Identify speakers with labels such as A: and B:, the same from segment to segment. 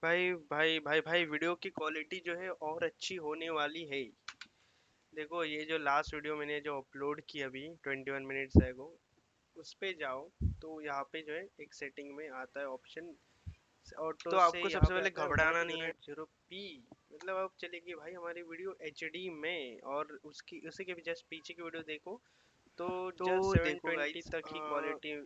A: भाई वीडियो की क्वालिटी जो है और अच्छी होने वाली है। देखो ये जो लास्ट वीडियो मैंने जो अपलोड की अभी 21 मिनट्स है वो, उस पे जाओ तो यहाँ पे जो है एक सेटिंग में आता है ऑप्शन
B: ऑटो
A: तो
B: से
A: आपको
B: यहाँ
A: सबसे
B: पे
A: पहले
B: आता है
A: घबराना नहीं है
B: 108
A: 0p। मतलब अब चलेगी भाई हमारी वीडियो एचडी में, और उसकी उसी के भी जस्ट पीछे की वीडियो देखो तो
B: तो
A: जस्ट
B: देखो
A: 720
B: गाइस,
A: तक ही क्वालिटी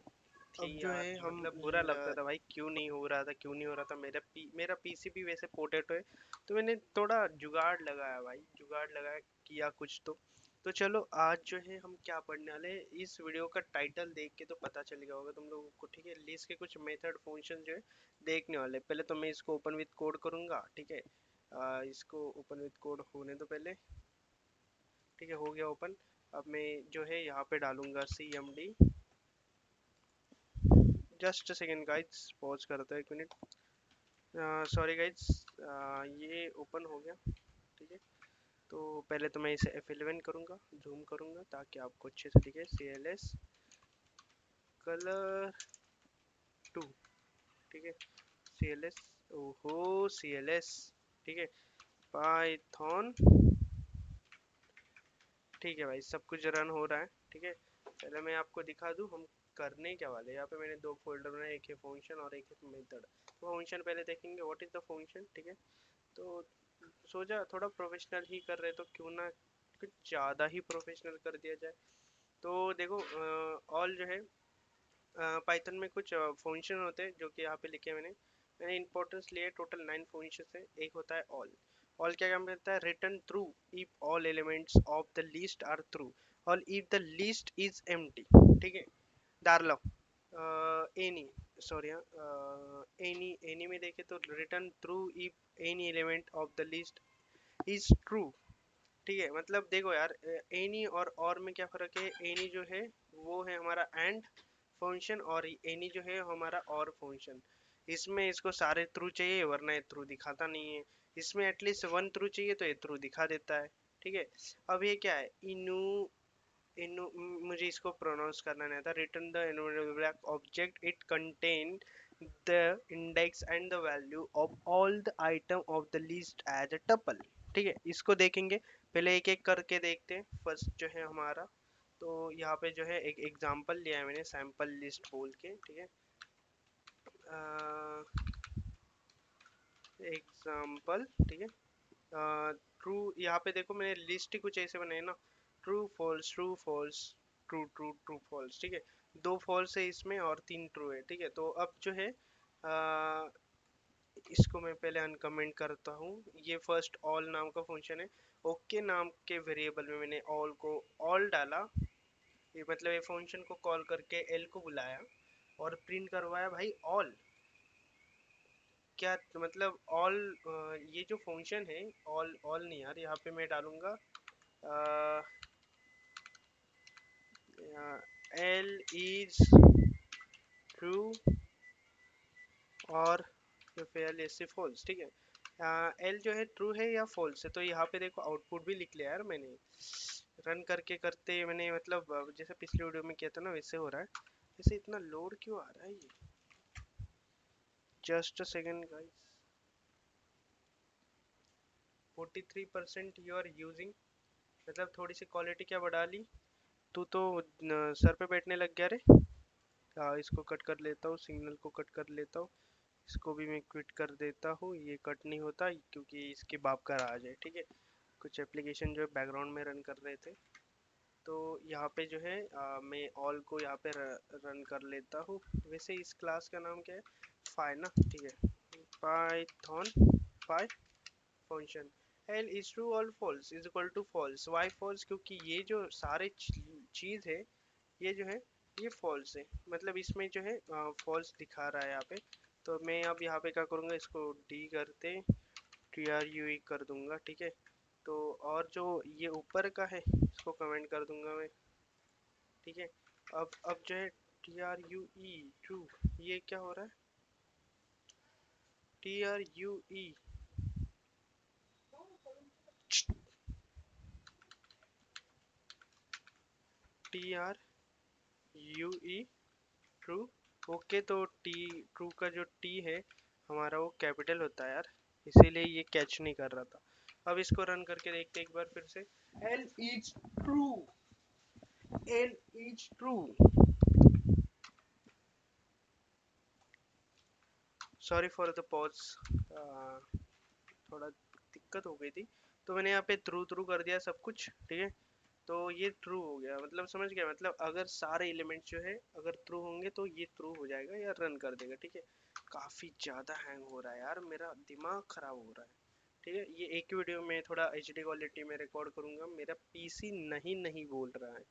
A: थी
B: अब जो
A: यार।
B: है हम
A: मतलब बुरा लगता था भाई, क्यों नहीं हो रहा था, क्यों नहीं हो रहा था। मेरा पीसी भी वैसे पोटैटो है, तो मैंने थोड़ा जुगाड़ लगाया भाई, जुगाड़ लगाया, किया कुछ तो चलो आज जो है हम क्या पढ़ने वाले हैं, इस वीडियो का टाइटल देख के तो पता चल गया होगा तुम लोगों को, ठीक है। लिस्ट के कुछ मेथड फंक्शन जो है देखने वाले। पहले तो मैं इसको ओपन विद कोड करूंगा, ठीक है। इसको ओपन विद कोड होने दो पहले, ठीक है। हो गया ओपन। अब मैं जो है यहाँ पे डालूंगा cmd। Just second guys, pause करते हैं 1 मिनट। सॉरी गाइस, ये ओपन हो गया, ठीक है। तो पहले तो मैं इसे F11 करूँगा, जूम करूँगा ताकि आपको अच्छे से दिखे। CLS कलर 2, ठीक है। CLS, ओहो CLS, ठीक है। पाइथन, ठीक है भाई, सब कुछ रन हो रहा है, ठीक है। पहले मैं आपको दिखा दूँ हम करने क्या वाले। यहाँ पे मैंने दो फोल्डर बनाए, एक है फंक्शन और एक है मेथड। तो फंक्शन पहले देखेंगे, व्हाट इज द फंक्शन, ठीक है। तो सोचा थोड़ा प्रोफेशनल ही कर रहे तो क्यों ना कुछ ज़्यादा ही प्रोफेशनल कर दिया जाए। तो देखो ऑल जो है पाइथन में कुछ फंक्शन होते हैं जो कि यहाँ पे लिखे हैं मैंने इंपॉर्टेंस लिए टोटल 9 फंक्शन है। एक होता है ऑल। ऑल क्या काम करता है, return true if all elements of the list are true, और if the list is empty, ठीक है। डार्लव एनी, सॉरी एनी, एनी में देखे तो return true if any element of the list is true, ठीक है। मतलब देखो यार, एनी और में क्या फर्क है। एनी जो है वो है हमारा एंड फंक्शन, और एनी जो है हमारा और फंक्शन। इसमें इसको सारे ट्रू चाहिए वरना ये ट्रू दिखाता नहीं है। इसमें एटलीस्ट वन ट्रू चाहिए तो ये ट्रू दिखा देता है, ठीक है। अब ये क्या है, इनू, इनू, मुझे इसको प्रोनाउंस करना नहीं आता। Return the enumerable object it contain the index and the value of all the item of the list as a tuple, ठीक है। इसको देखेंगे, पहले एक एक करके देखते हैं। फर्स्ट जो है हमारा, तो यहाँ पे जो है एक एग्जांपल लिया है मैंने, सैंपल लिस्ट बोल के, ठीक है। एग्जांपल, ठीक है। ट्रू, यहाँ पे देखो मैंने लिस्ट ही कुछ ऐसे बनाई ना, true false true false, true true true false, ठीक है। दो फॉल्स है इसमें और तीन ट्रू है, ठीक है। तो अब जो है इसको मैं पहले अनकमेंट करता हूँ। ये फर्स्ट ऑल नाम का फंक्शन है। ओके नाम के वेरिएबल में मैंने ऑल को ऑल डाला। ये मतलब ये फंक्शन को कॉल करके एल को बुलाया और प्रिंट करवाया भाई ऑल। क्या मतलब ऑल, ये जो फंक्शन है ऑल, ऑल नहीं यार, यहाँ पे मैं डालूंगा एल इज ट्रू और फेयर ऐसे फॉल्स, ठीक है। एल जो है ट्रू है या फॉल्स है, तो यहाँ पे देखो आउटपुट भी लिख लिया यार मैंने। रन करके करते मैंने, मतलब जैसे पिछली वीडियो में किया था ना वैसे हो रहा है। जैसे इतना लोड क्यों आ रहा है ये, just a second guys. 43% you are using, मतलब थोड़ी सी क्वालिटी क्या बढ़ा ली। तू तो सर पे बैठने लग गया रे। इसको कट कर लेता हूँ, सिग्नल को कट कर लेता हूँ। इसको भी मैं क्विट कर देता हूँ, ये कट नहीं होता क्योंकि इसके बाप का राज है, ठीक है। कुछ एप्लीकेशन जो है बैकग्राउंड में रन कर रहे थे। तो यहाँ पे जो है मैं ऑल को यहाँ पे रन कर लेता हूँ। वैसे इस क्लास का नाम क्या है, फाई ना, ठीक है। पाइथन फाई फंक्शन एल इज ट्रू और false is equal to false. Why false, क्योंकि ये जो सारे चीज है ये जो है ये फॉल्स है, मतलब इसमें जो है फॉल्स दिखा रहा है यहाँ पे। तो मैं अब यहाँ पे क्या करूँगा, इसको डी करते TRUE कर दूंगा, ठीक है। तो और जो ये ऊपर का है इसको कमेंट कर दूंगा मैं, ठीक है। अब जो है TRUE ट्रू, ये क्या हो रहा है, TRUE TRUE ट्रू। ओके, तो टी ट्रू का जो टी है हमारा वो कैपिटल होता है यार, इसीलिए ये कैच नहीं कर रहा था। अब इसको रन करके देखते एक बार फिर से। L is true, L is true. Sorry for the pause, थोड़ा दिक्कत हो गई थी। तो मैंने यहाँ पे ट्रू ट्रू कर दिया सब कुछ, ठीक है। तो ये ट्रू हो गया, मतलब समझ गया, मतलब अगर सारे एलिमेंट जो है अगर ट्रू होंगे तो ये ट्रू हो जाएगा या रन कर देगा, ठीक है। काफ़ी ज़्यादा हैंग हो रहा है यार, मेरा दिमाग ख़राब हो रहा है, ठीक है। ये एक वीडियो में थोड़ा एचडी क्वालिटी में रिकॉर्ड करूँगा, मेरा पीसी नहीं नहीं बोल रहा है।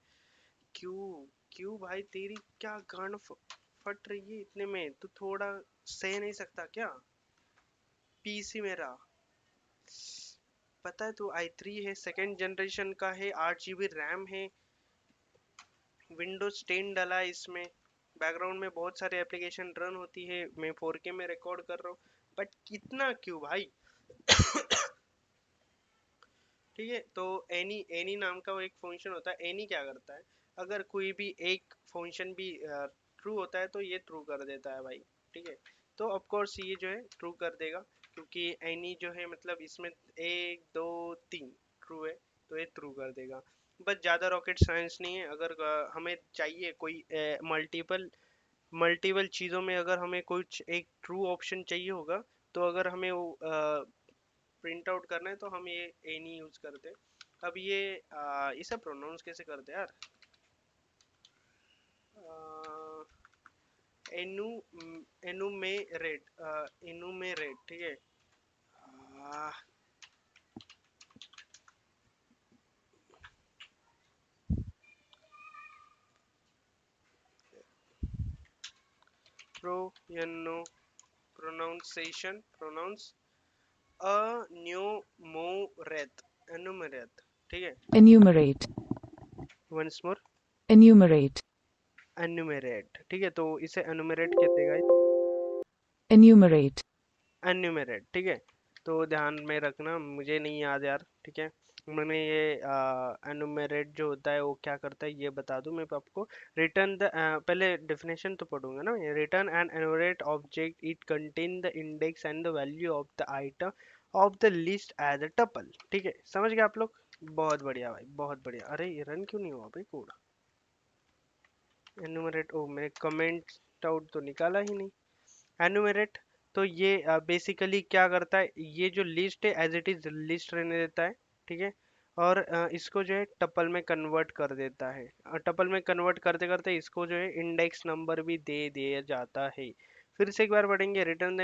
A: क्यों क्यों भाई, तेरी क्या गांड फट रही है इतने में, तू थोड़ा सह नहीं सकता क्या? पीसी मेरा, पता है तू i3 है, सेकेंड जनरेशन का है, 8 GB रैम है, विंडोज 10 डला है इसमें, बैकग्राउंड में बहुत सारे एप्लीकेशन रन होती है, मैं 4K में रिकॉर्ड कर रहा हूँ, बट कितना क्यों भाई? ठीक है। तो एनी एनी नाम का वो एक फंक्शन होता है, एनी क्या करता है, अगर कोई भी एक फंक्शन भी ट्रू होता है तो ये ट्रू कर देता है भाई, ठीक है। तो ऑफ कोर्स ये जो है ट्रू कर देगा, क्योंकि एनी जो है मतलब इसमें 1 2 3 ट्रू है, तो ये ट्रू कर देगा। बस ज़्यादा रॉकेट साइंस नहीं है। अगर हमें चाहिए कोई मल्टीपल मल्टीपल चीज़ों में अगर हमें कुछ एक ट्रू ऑप्शन चाहिए होगा, तो अगर हमें वो प्रिंट आउट करना है तो हम ये एनी यूज करते हैं। अब ये इसे प्रोनाउंस कैसे करते हैं यार? एनु एनुमेरेट, ठीक है। प्रो एनो प्रोनाउंसिएशन प्रोनाउंस अन्यूमोरेट, एनुमरेट, ठीक है।
B: enumerate,
A: वंस मोर,
B: enumerate,
A: एनुमेरेट, ठीक है। तो इसे एनुमेरेट कहते हैं गाइस,
B: enumerate,
A: एन्यूमरेट, ठीक है। तो ध्यान में रखना, मुझे नहीं याद यार, ठीक है। मैंने ये एन्यूमरेट जो होता है वो क्या करता है ये बता दूं मैं आपको। रिटर्न द, पहले डेफिनेशन तो पढ़ूंगा ना। Return an enumerate object, it contain the index and the value of the item of the list as a tuple, ठीक है। समझ गए आप लोग? बहुत बढ़िया भाई, बहुत बढ़िया। अरे ये रन क्यों नहीं हुआ भाई कोड? एन्यूमरेट, ओ मैंने कमेंट आउट तो निकाला ही नहीं। एनुमेरेट, तो ये बेसिकली क्या करता है, ये जो लिस्ट है एज इट इज लिस्ट रहने देता है, ठीक है। और इसको जो है टपल में कन्वर्ट कर देता है, टपल में कन्वर्ट करते करते इसको जो है इंडेक्स नंबर भी दे दिया जाता है। फिर से एक बार पढ़ेंगे। Return the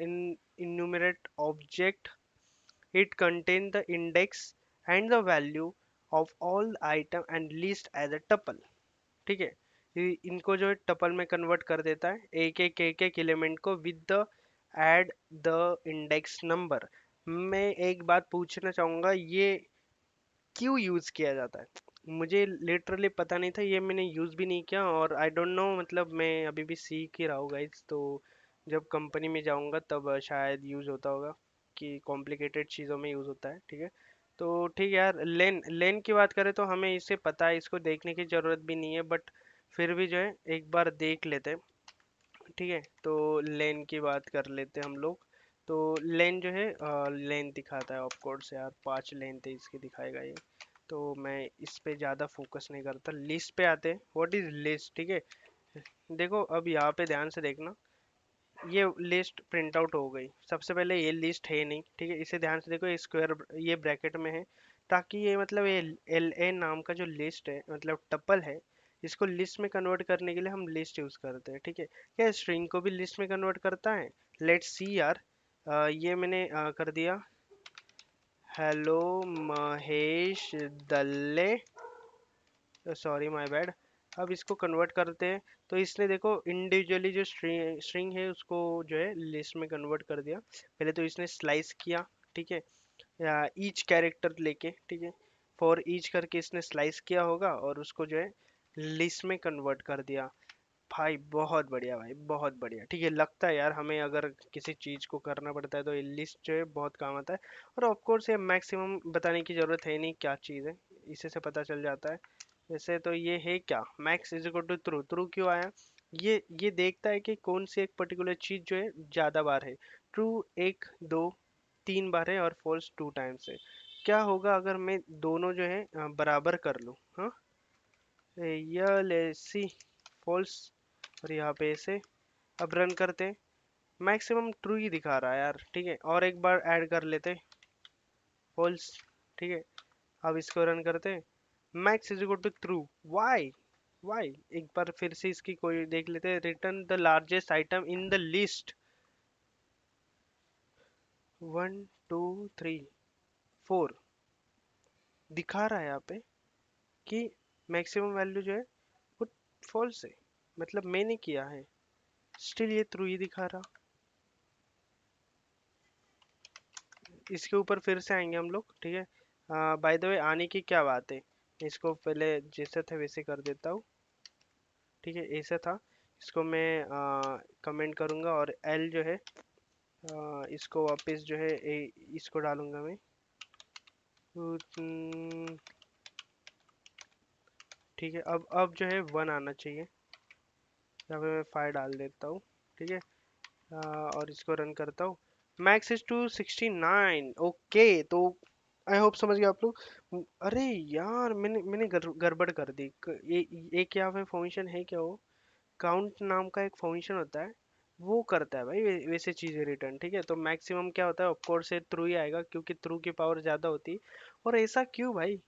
A: in enumerate object, it contain the index and the value of all item and list as a tuple, ठीक है। इनको जो है टपल में कन्वर्ट कर देता है, एक एक एलिमेंट को with the add the index number. मैं एक बात पूछना चाहूँगा, ये क्यों यूज़ किया जाता है? मुझे लिटरली पता नहीं था, ये मैंने यूज़ भी नहीं किया, और आई डोंट नो, मतलब मैं अभी भी सीख ही रहा हूँ गाइस। तो जब कंपनी में जाऊँगा तब शायद यूज़ होता होगा, कि कॉम्प्लिकेटेड चीज़ों में यूज़ होता है, ठीक है। तो ठीक है यार, लेन लेन की बात करें तो हमें इसे पता है, इसको देखने की ज़रूरत भी नहीं है, बट फिर भी जो है एक बार देख लेते हैं, ठीक है। तो लेन की बात कर लेते हैं हम लोग। तो लेन जो है लेन दिखाता है, ऑफ कोर्स यार 5 लेन थे इसके दिखाएगा ये। तो मैं इस पे ज़्यादा फोकस नहीं करता, लिस्ट पे आते हैं। व्हाट इज लिस्ट, ठीक है। देखो अब यहाँ पे ध्यान से देखना, ये लिस्ट प्रिंट आउट हो गई। सबसे पहले ये लिस्ट है नहीं, ठीक है, इसे ध्यान से देखो, ये स्क्वायर ये ब्रैकेट में है, ताकि ये मतलब ये एल ए नाम का जो लिस्ट है मतलब टपल है, इसको लिस्ट में कन्वर्ट करने के लिए हम लिस्ट यूज करते हैं, ठीक है। क्या स्ट्रिंग को भी लिस्ट में कन्वर्ट करता है? लेट्स सी यार। ये मैंने कर दिया, hello Mahesh Dalle, sorry my bad. अब इसको कन्वर्ट करते हैं, तो इसने देखो इंडिविजुअली जो स्ट्रिंग है उसको जो है लिस्ट में कन्वर्ट कर दिया। पहले तो इसने स्लाइस किया, ठीक है, ईच कैरेक्टर लेके, ठीक है, फॉर ईच करके इसने स्लाइस किया होगा और उसको जो है लिस्ट में कन्वर्ट कर दिया। भाई बहुत बढ़िया, भाई बहुत बढ़िया, ठीक है। लगता है यार हमें अगर किसी चीज़ को करना पड़ता है तो ये लिस्ट जो है बहुत काम आता है। और ऑफ कोर्स ये मैक्सिमम बताने की ज़रूरत है नहीं क्या चीज़ है, इसी से पता चल जाता है। वैसे तो ये है क्या, max is equal to true, true क्यों आया? ये देखता है कि कौन सी एक पर्टिकुलर चीज जो है ज्यादा बार है। ट्रू एक दो तीन बार है और फॉल्स टू टाइम्स है। क्या होगा अगर मैं दोनों जो है बराबर कर लूं? हाँ, ये ऐसी फॉल्स और यहाँ पे ऐसे। अब रन करते, मैक्सिमम ट्रू ही दिखा रहा है यार। ठीक है, और एक बार ऐड कर लेते, फॉल्स। ठीक है, अब इसको रन करते, max is equal to true. Why? Why? एक बार फिर से इसकी कोई देख लेते हैं। Return the largest item in the list. 1 2 3 4 दिखा रहा है यहाँ पे कि मैक्सिमम वैल्यू जो है वो फॉल्स है, मतलब मैंने किया है। स्टिल ये ट्रू ही दिखा रहा। इसके ऊपर फिर से आएंगे हम लोग। ठीक है, बाय द वे आने की क्या बात है, इसको पहले जैसे थे वैसे कर देता हूँ। ठीक है, ऐसा था। इसको मैं कमेंट करूंगा और एल जो है इसको वापस जो है इसको डालूंगा मैं। ठीक है, अब जो है 1 आना चाहिए। यहाँ पे मैं 5 डाल देता हूँ। ठीक है, और इसको रन करता हूँ। Max is to 69। ओके, तो आई होप समझ गए आप लोग। अरे यार, मैंने गड़बड़ कर दी। एक यहाँ पे फंक्शन है क्या, वो काउंट नाम का एक फंक्शन होता है, वो करता है भाई वैसे चीजें रिटर्न। ठीक है, तो मैक्सिमम क्या होता है, ऑफ कोर्स से थ्रू ही आएगा क्योंकि थ्रू की पावर ज्यादा होती है। और ऐसा क्यों भाई,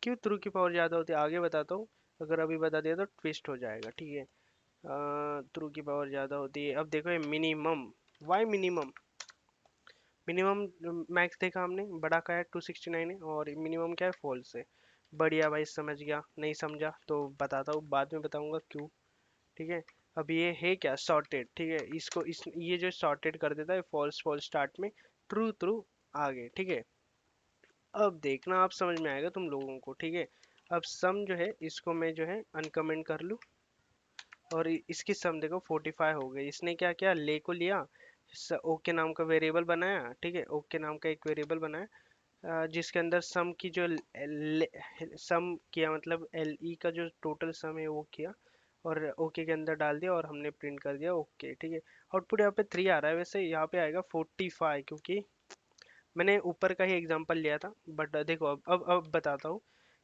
A: क्यों थ्रू की पावर ज्यादा होती है, आगे बताता हूँ। अगर अभी बता दिया तो ट्विस्ट हो जाएगा। ठीक है, थ्रू की पावर ज्यादा होती है। अब देखो ये minimum, why minimum? Minimum max देखा हमने, बड़ा का है 269 है, और मिनिमम क्या है, फॉल्स है। बढ़िया भाई, समझ गया। नहीं समझा तो बताता हूँ, बाद में बताऊंगा क्यों। ठीक है, अब ये है क्या, सॉर्टेड। ठीक है, इसको ये जो सॉर्टेड कर देता है, फॉल्स फॉल्स स्टार्ट में, ट्रू ट्रू आगे। ठीक है, अब देखना, आप समझ में आएगा तुम लोगों को। ठीक है, अब सम जो है इसको मैं जो है अनकमेंट कर लूँ, और इसकी सम देखो 45 हो गई। इसने क्या किया, ले को लिया, ओके नाम का वेरिएबल बनाया। ठीक है, ओके नाम का एक वेरिएबल बनाया, जिसके अंदर सम की जो सम किया, मतलब एल ई का जो टोटल सम है वो किया, और ओके के अंदर डाल दिया, और हमने प्रिंट कर दिया ओके। ठीक है, आउटपुट यहाँ पे 3 आ रहा है। वैसे यहाँ पे आएगा 45, क्योंकि मैंने ऊपर का ही एग्जांपल लिया था। बट देखो, अब बताता हूँ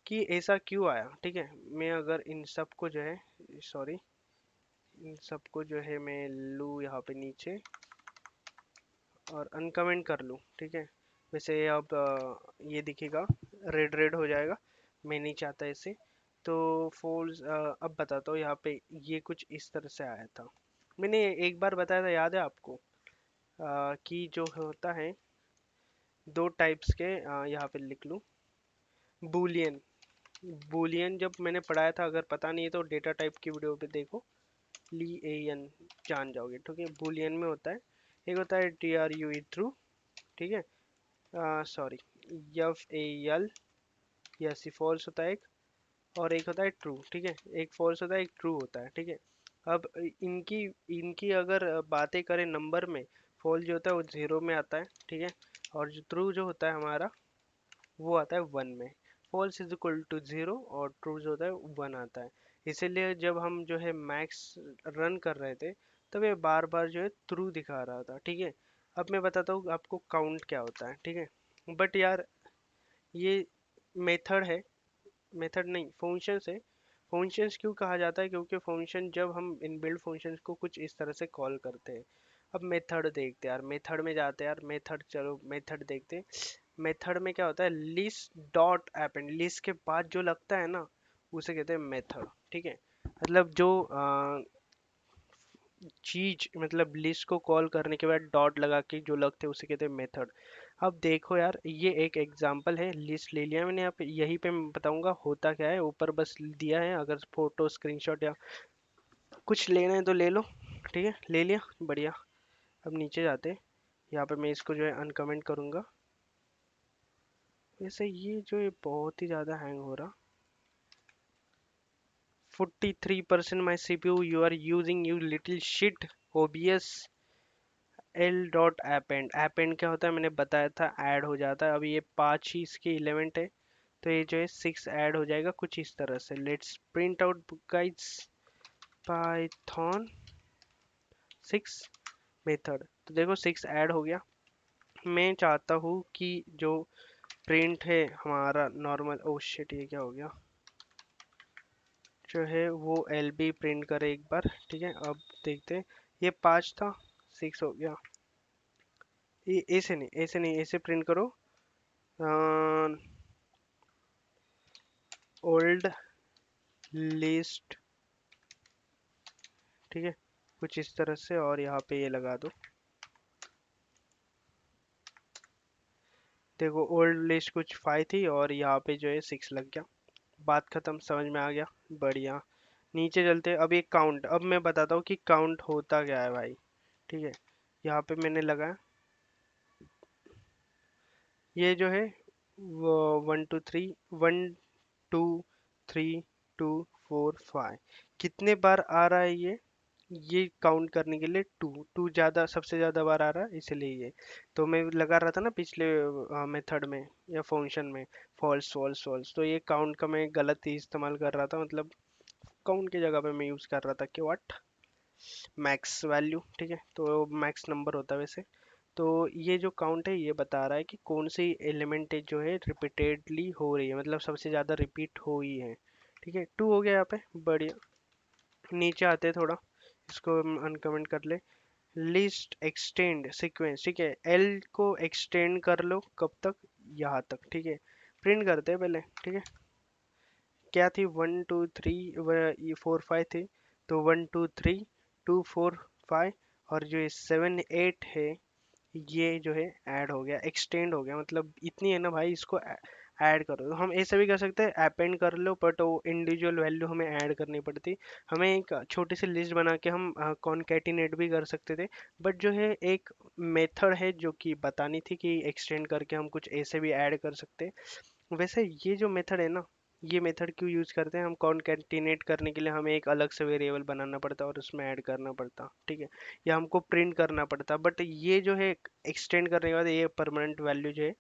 A: कि ऐसा क्यों आया। ठीक है, मैं अगर इन सब को जो है, सॉरी, इन सबको जो है मैं लूँ यहाँ पे नीचे और अनकमेंट कर लूँ। ठीक है, वैसे अब ये दिखेगा, रेड रेड हो जाएगा, मैं नहीं चाहता इसे। तो फॉल्स, अब बताता हूँ। यहाँ पे ये कुछ इस तरह से आया था, मैंने एक बार बताया था, याद है आपको? कि जो होता है दो टाइप्स के, यहाँ पे लिख लूँ, बूलियन। बूलियन जब मैंने पढ़ाया था, अगर पता नहीं है तो डेटा टाइप की वीडियो पे देखो, ली ए एन जान जाओगे। ठीक है, बूलियन में होता है, एक होता है T R U E true. ठीक है, sorry, F A L, yes false होता है एक, और एक होता है ट्रू। ठीक है, एक फॉल्स होता है, एक ट्रू होता है। ठीक है, अब इनकी इनकी अगर बातें करें नंबर में, फॉल्स जो होता है वो 0 में आता है। ठीक है, और जो ट्रू जो होता है हमारा, वो आता है 1 में। फॉल्स इज इक्वल टू 0 और ट्रू जो होता है 1 आता है। इसीलिए जब हम जो है मैक्स रन कर रहे थे, तब ये बार बार जो है ट्रू दिखा रहा था। ठीक है, अब मैं बताता हूँ आपको काउंट क्या होता है। ठीक है, बट यार ये मेथड है, मेथड नहीं, फंक्शंस है। फंक्शंस क्यों कहा जाता है, क्योंकि फंक्शन जब हम इनबिल्ट फंक्शंस को कुछ इस तरह से कॉल करते हैं। अब मेथड देखते हैं यार, मेथड में जाते हैं यार, मेथड, चलो मेथड देखते हैं। मेथड में क्या होता है, लिस्ट डॉट अपेंड, लिस्ट के बाद जो लगता है ना, उसे कहते हैं मेथड। ठीक है, मतलब जो चीज, मतलब लिस्ट को कॉल करने के बाद डॉट लगा के जो लगते हैं उसे कहते हैं मेथड। अब देखो यार, ये एक एग्जांपल है, लिस्ट ले लिया मैंने। यहाँ पे यहीं पे मैं बताऊंगा होता क्या है, ऊपर बस दिया है, अगर फोटो स्क्रीनशॉट या कुछ लेना है तो ले लो। ठीक है, ले लिया, बढ़िया। अब नीचे जाते हैं, यहाँ पे मैं इसको जो है अनकमेंट करूंगा। वैसे ये जो है बहुत ही ज़्यादा हैंग हो रहा। 43% my CPU you are using, you little shit। OBS L dot append, append क्या होता है मैंने बताया था, ऐड हो जाता है। अभी ये 5 ही इसके 11 है, तो ये जो है 6 ऐड हो जाएगा कुछ इस तरह से। Let's print out guides. Python 6 method. तो देखो 6 ऐड हो गया। मैं चाहता हूँ कि जो प्रिंट है हमारा नॉर्मल, ओ शिट ये क्या हो गया, जो है वो एल बी प्रिंट करे एक बार। ठीक है, अब देखते हैं। ये 5 था, 6 हो गया। ये ऐसे नहीं, ऐसे नहीं, ऐसे प्रिंट करो। ओल्ड लिस्ट, ठीक है, कुछ इस तरह से, और यहाँ पे ये लगा दो। देखो ओल्ड लिस्ट कुछ 5 थी और यहाँ पे जो है 6 लग गया। बात खत्म, समझ में आ गया, बढ़िया। नीचे चलते हैं। अब एक काउंट, अब मैं बताता हूँ कि काउंट होता क्या है भाई। ठीक है, यहाँ पे मैंने लगाया, ये जो है वो 1 2 3, 1 2 3 2 4 5, कितने बार आ रहा है ये काउंट करने के लिए टू टू ज़्यादा, सबसे ज़्यादा बार आ रहा है इसलिए ये। तो मैं लगा रहा था ना पिछले मेथड में या फंक्शन में, फॉल्स फॉल्स फॉल्स, तो ये काउंट का मैं गलत ही इस्तेमाल कर रहा था, मतलब काउंट की जगह पे मैं यूज़ कर रहा था कि व्हाट, मैक्स वैल्यू। ठीक है, तो मैक्स नंबर होता है वैसे। तो ये जो काउंट है ये बता रहा है कि कौन सी एलिमेंट जो है रिपीटेडली हो रही है, मतलब सबसे ज़्यादा रिपीट हो ही है। ठीक है, 2 हो गया यहाँ पे, बढ़िया। नीचे आते हैं थोड़ा, इसको अनकमेंट कर ले। लिस्ट एक्सटेंड सीक्वेंस, ठीक है, एल को एक्सटेंड कर लो कब तक, यहाँ तक। ठीक है, प्रिंट करते हैं पहले। ठीक है, क्या थी, 1 2 3, ये 4 5 थी, तो 1 2 3 2 4 5, और जो ये 7 8 है ये जो है ऐड हो गया, एक्सटेंड हो गया, मतलब इतनी है ना भाई, इसको ऐड करो। तो हम ऐसे भी कर सकते हैं, अपेंड कर लो, बट वो इंडिविजुअल वैल्यू हमें ऐड करनी पड़ती। हमें एक छोटी सी लिस्ट बना के हम कॉन्केटिनेट भी कर सकते थे, बट जो है एक मेथड है जो कि बतानी थी कि एक्सटेंड करके हम कुछ ऐसे भी ऐड कर सकते हैं। वैसे ये जो मेथड है ना, ये मेथड क्यों यूज करते हैं हम, कॉन्केटिनेट करने के लिए हमें एक अलग से वेरिएबल बनाना पड़ता और उसमें ऐड करना पड़ता। ठीक है, या हमको प्रिंट करना पड़ता, बट ये जो है एक्सटेंड करने के बाद ये परमानेंट वैल्यू जो है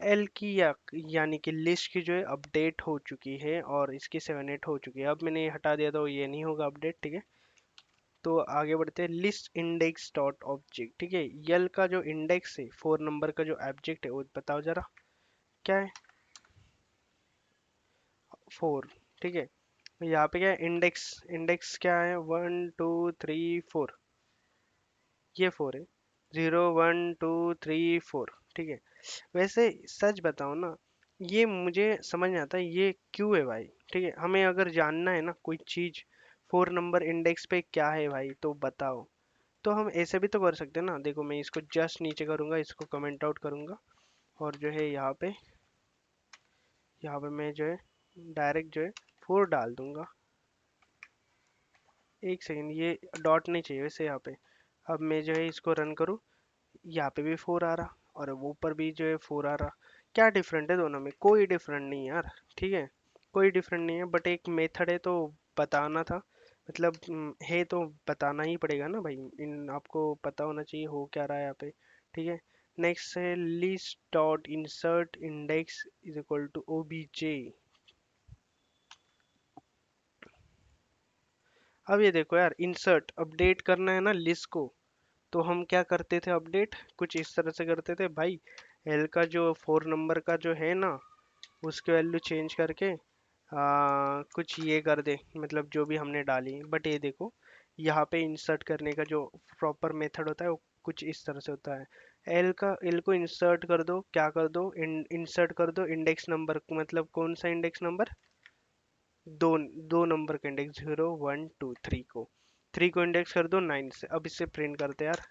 A: एल की, या यानी कि लिस्ट की जो है अपडेट हो चुकी है, और इसकी 7 8 हो चुकी है। अब मैंने ये हटा दिया तो ये नहीं होगा अपडेट। ठीक है, तो आगे बढ़ते हैं। लिस्ट इंडेक्स डॉट ऑब्जेक्ट, ठीक है, यल का जो इंडेक्स है 4 नंबर का जो ऑब्जेक्ट है वो बताओ जरा क्या है, 4। ठीक है, यहाँ पे क्या है, इंडेक्स, इंडेक्स क्या है, 1 2 3 4, ये 4 है, 0 1 2 3 4। ठीक है, वैसे सच बताओ ना, ये मुझे समझ नहीं आता ये क्यों है भाई। ठीक है, हमें अगर जानना है ना कोई चीज 4 नंबर इंडेक्स पे क्या है भाई, तो बताओ। तो हम ऐसे भी तो कर सकते हैं ना, देखो मैं इसको जस्ट नीचे करूंगा, इसको कमेंट आउट करूंगा, और जो है यहाँ पे मैं जो है डायरेक्ट जो है 4 डाल दूंगा। एक सेकेंड, ये डॉट नहीं चाहिए वैसे यहाँ पे। अब मैं जो है इसको रन करूँ, यहाँ पे भी 4 आ रहा और वो ऊपर भी जो है 4 आ रहा। क्या डिफरेंट है दोनों में, कोई डिफरेंट नहीं यार। ठीक है, कोई डिफरेंट नहीं है, बट एक मेथड है तो बताना था, मतलब है तो बताना ही पड़ेगा ना भाई, इन आपको पता होना चाहिए हो क्या रहा है यहाँ पे। ठीक है, नेक्स्ट है list dot insert index is equal to OBJ. अब ये देखो यार, इंसर्ट अपडेट करना है ना लिस्ट को, तो हम क्या करते थे अपडेट, कुछ इस तरह से करते थे भाई। एल का जो 4 नंबर का जो है ना, उसकी वैल्यू चेंज करके कुछ ये कर दे, मतलब जो भी हमने डाली। बट ये देखो यहाँ पे इंसर्ट करने का जो प्रॉपर मेथड होता है वो कुछ इस तरह से होता है। एल को इंसर्ट कर दो, क्या कर दो, इंसर्ट कर दो इंडेक्स नंबर, मतलब कौन सा इंडेक्स नंबर, दो, दो नंबर का इंडेक्स, 0 1 2 3 को, 3 को इंडेक्स कर दो 9 से। अब इसे प्रिंट करते हैं यार,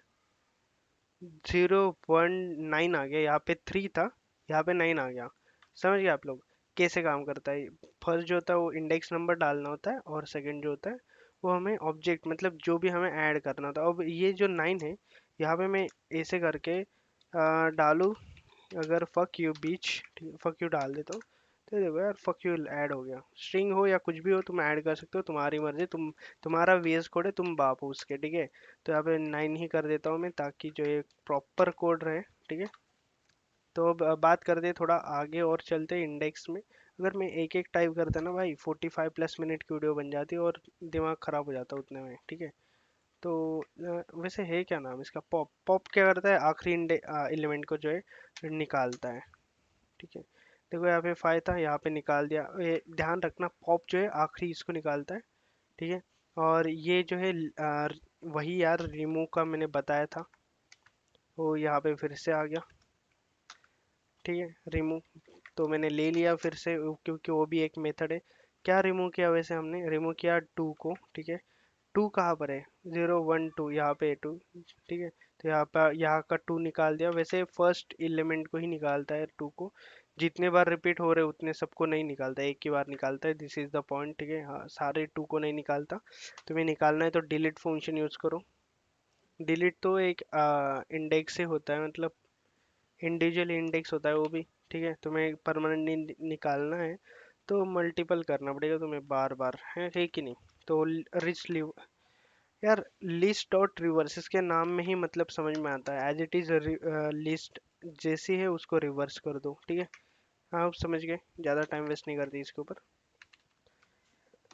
A: 0 1 9 आ गया, यहाँ पे 3 था, यहाँ पे 9 आ गया। समझ गए आप लोग कैसे काम करता है। फर्स्ट जो होता है वो इंडेक्स नंबर डालना होता है, और सेकंड जो होता है वो हमें ऑब्जेक्ट, मतलब जो भी हमें ऐड करना होता है। अब ये जो 9 है, यहाँ पे मैं ऐसे करके डालूँ, अगर fuck you beach, fuck you डाल देता हूँ, तो देखो यार फक यू ऐड हो गया। स्ट्रिंग हो या कुछ भी हो तुम ऐड कर सकते हो, तुम्हारी मर्जी, तुम्हारा वीएस कोड है, तुम बाप हो उसके। ठीक है, तो यहाँ पे 9 ही कर देता हूँ मैं, ताकि जो ये प्रॉपर कोड रहे। ठीक है, तो अब बात करते हैं थोड़ा आगे और चलते हैं इंडेक्स में। अगर मैं एक एक टाइप करता ना भाई 45+ मिनट की वीडियो बन जाती और दिमाग खराब हो जाता उतने में, ठीक है। तो वैसे है क्या नाम इसका, पॉप। पॉप क्या करता है, आखिरी एलिमेंट को जो है निकालता है, ठीक है। देखो यहाँ पे फाइव था, यहाँ पे निकाल दिया, ध्यान रखना पॉप जो है आखिरी इसको निकालता है, ठीक है। और ये जो है वही यार रिमूव का मैंने बताया था, वो यहाँ पे फिर से आ गया, ठीक है। रिमूव तो मैंने ले लिया फिर से, क्योंकि वो भी एक मेथड है। क्या रिमूव किया, वैसे हमने रिमूव किया टू को, ठीक है। टू कहाँ पर है, 0 1 2, यहाँ पे टू, ठीक है। तो यहाँ पर यहाँ का टू निकाल दिया। वैसे फर्स्ट एलिमेंट को ही निकालता है टू को, जितने बार रिपीट हो रहे उतने सबको नहीं निकालता, एक ही बार निकालता है। दिस इज द पॉइंट, ठीक है। हाँ, सारे टू को नहीं निकालता। तुम्हें निकालना है तो डिलीट फंक्शन यूज करो। डिलीट तो एक इंडेक्स से होता है, मतलब इंडिविजुअल इंडेक्स होता है वो भी, ठीक है। तुम्हें परमानेंट निकालना है तो मल्टीपल करना पड़ेगा तुम्हें बार बार, है कि नहीं। तो रिच यार, लिस्ट डॉट रिवर्स, इसके नाम में ही मतलब समझ में आता है, एज इट इज लिस्ट जैसी है उसको रिवर्स कर दो, ठीक है। हाँ, आप समझ गए, ज़्यादा टाइम वेस्ट नहीं करती इसके ऊपर।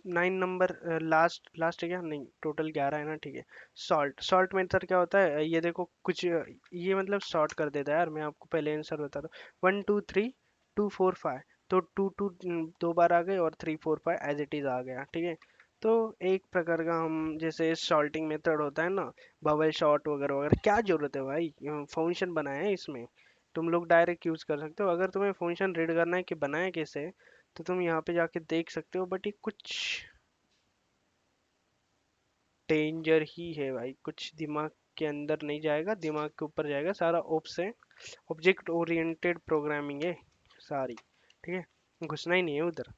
A: 9 नंबर लास्ट लास्ट है क्या, नहीं टोटल 11 है ना, ठीक है। सॉल्ट, सॉल्ट मेथड क्या होता है, ये देखो कुछ ये मतलब सॉर्ट कर देता है यार। मैं आपको पहले आंसर बता दूँ, 1 2 3 2 4 5, तो टू टू दो बार आ गए और 3 4 5 एज इट इज आ गया, ठीक है। तो एक प्रकार का हम जैसे सॉल्टिंग मेथड होता है ना, बबल शॉट वगैरह वगैरह, क्या जरूरत है भाई, फंक्शन बनाया है इसमें, तुम लोग डायरेक्ट यूज कर सकते हो। अगर तुम्हें फंक्शन रीड करना है कि बनाया कैसे है, तो तुम यहाँ पे जाके देख सकते हो, बट ये कुछ डेंजर ही है भाई, कुछ दिमाग के अंदर नहीं जाएगा, दिमाग के ऊपर जाएगा सारा। ओप्स है, ऑब्जेक्ट ओरिएंटेड प्रोग्रामिंग है सारी, ठीक है। घुसना ही नहीं है उधर,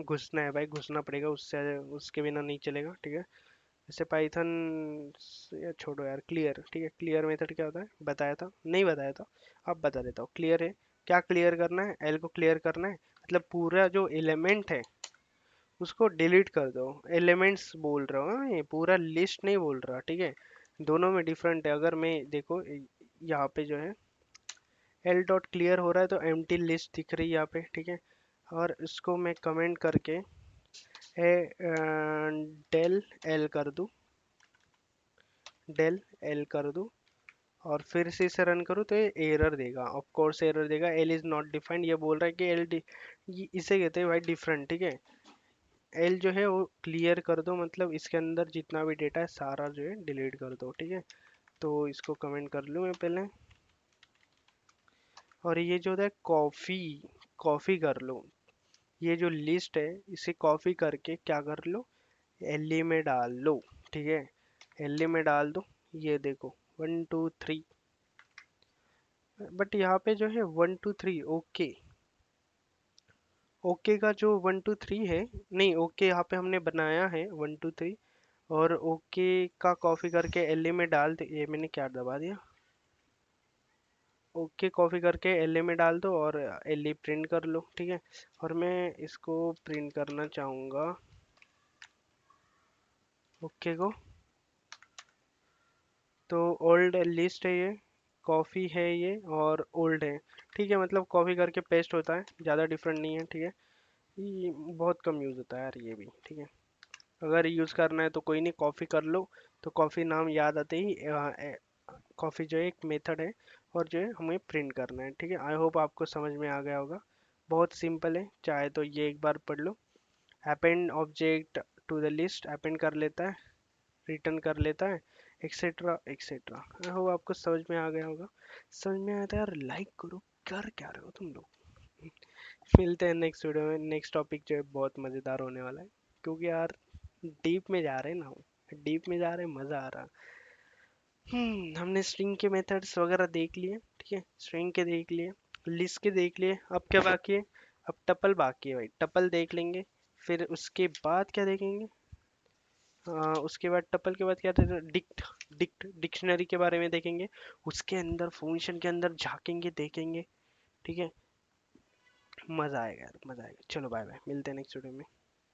A: घुसना है भाई, घुसना पड़ेगा, उससे उसके बिना नहीं चलेगा, ठीक है। जैसे पाइथन, या छोड़ो यार, क्लियर, ठीक है। क्लियर मेथड क्या होता है, बताया था, नहीं बताया था, अब बता देता हूँ। क्लियर है, क्या क्लियर करना है, एल को क्लियर करना है, मतलब पूरा जो एलिमेंट है उसको डिलीट कर दो। एलिमेंट्स बोल रहा हूँ, ये पूरा लिस्ट नहीं बोल रहा, ठीक है। दोनों में डिफरेंट है। अगर मैं देखो यहाँ पे जो है एल डॉट क्लियर हो रहा है तो एम्प्टी लिस्ट दिख रही है यहाँ पे, ठीक है। और इसको मैं कमेंट करके डेल एल कर दूँ, डेल एल कर दूँ, और फिर से इसे रन करूँ तो ये एरर देगा, ऑफ कोर्स एरर देगा, एल इज नॉट डिफाइंड। ये बोल रहा है कि एल डी, इसे कहते हैं भाई डिफरेंट, ठीक है। एल जो है वो क्लियर कर दो, मतलब इसके अंदर जितना भी डेटा है सारा जो है डिलीट कर दो, ठीक है। तो इसको कमेंट कर लूँ मैं पहले, और ये जो है कॉफ़ी, कॉफ़ी कर लो। ये जो लिस्ट है इसे कॉपी करके क्या कर लो, एलई में डाल लो, ठीक है। एलई में डाल दो, ये देखो 1 2 3, बट यहाँ पे जो है 1 2 3 ओके, ओके का जो 1 2 3 है, नहीं ओके यहाँ पे हमने बनाया है 1 2 3, और ओके का कॉपी करके एलई में डाल दे, ये मैंने क्या दबा दिया, ओके कॉपी करके एलए में डाल दो और एलई प्रिंट कर लो, ठीक है। और मैं इसको प्रिंट करना चाहूँगा, ओके को, तो ओल्ड लिस्ट है ये, कॉफ़ी है ये, और ओल्ड है, ठीक है। मतलब कॉपी करके पेस्ट होता है, ज़्यादा डिफरेंट नहीं है, ठीक है। ये बहुत कम यूज़ होता है यार ये भी, ठीक है। अगर यूज़ करना है तो कोई नहीं, कॉफ़ी कर लो, तो कॉफ़ी नाम याद आते ही कॉफ़ी जो है एक मेथड है, और जो है हमें प्रिंट करना है, ठीक है। आई होप आपको समझ में आ गया होगा, बहुत सिंपल है। चाहे तो ये एक बार पढ़ लो, append object to the list, append कर लेता है, रिटर्न कर लेता है, एक्सेट्रा एक्सेट्रा। आई होप आपको समझ में आ गया होगा। समझ में आया था यार, लाइक करो, कर क्या रहे हो तुम लोग। मिलते हैं नेक्स्ट वीडियो में, नेक्स्ट टॉपिक जो है बहुत मज़ेदार होने वाला है, क्योंकि यार डीप में जा रहे हैं ना, डीप में जा रहे हैं, मज़ा आ रहा। हमने स्ट्रिंग के मेथड्स वगैरह देख लिए, ठीक है। स्ट्रिंग के देख लिए, लिस्ट के देख लिए, अब क्या बाकी है, अब टपल बाकी है भाई, टपल देख लेंगे। फिर उसके बाद क्या देखेंगे, उसके बाद टपल के बाद क्या डिक्ट, डिक्शनरी के बारे में देखेंगे, उसके अंदर फंक्शन के अंदर झांकेंगे, देखेंगे, ठीक है। मज़ा आएगा यार, मज़ा आएगा। चलो बाय बाय, मिलते हैं नेक्स्ट वीडियो में।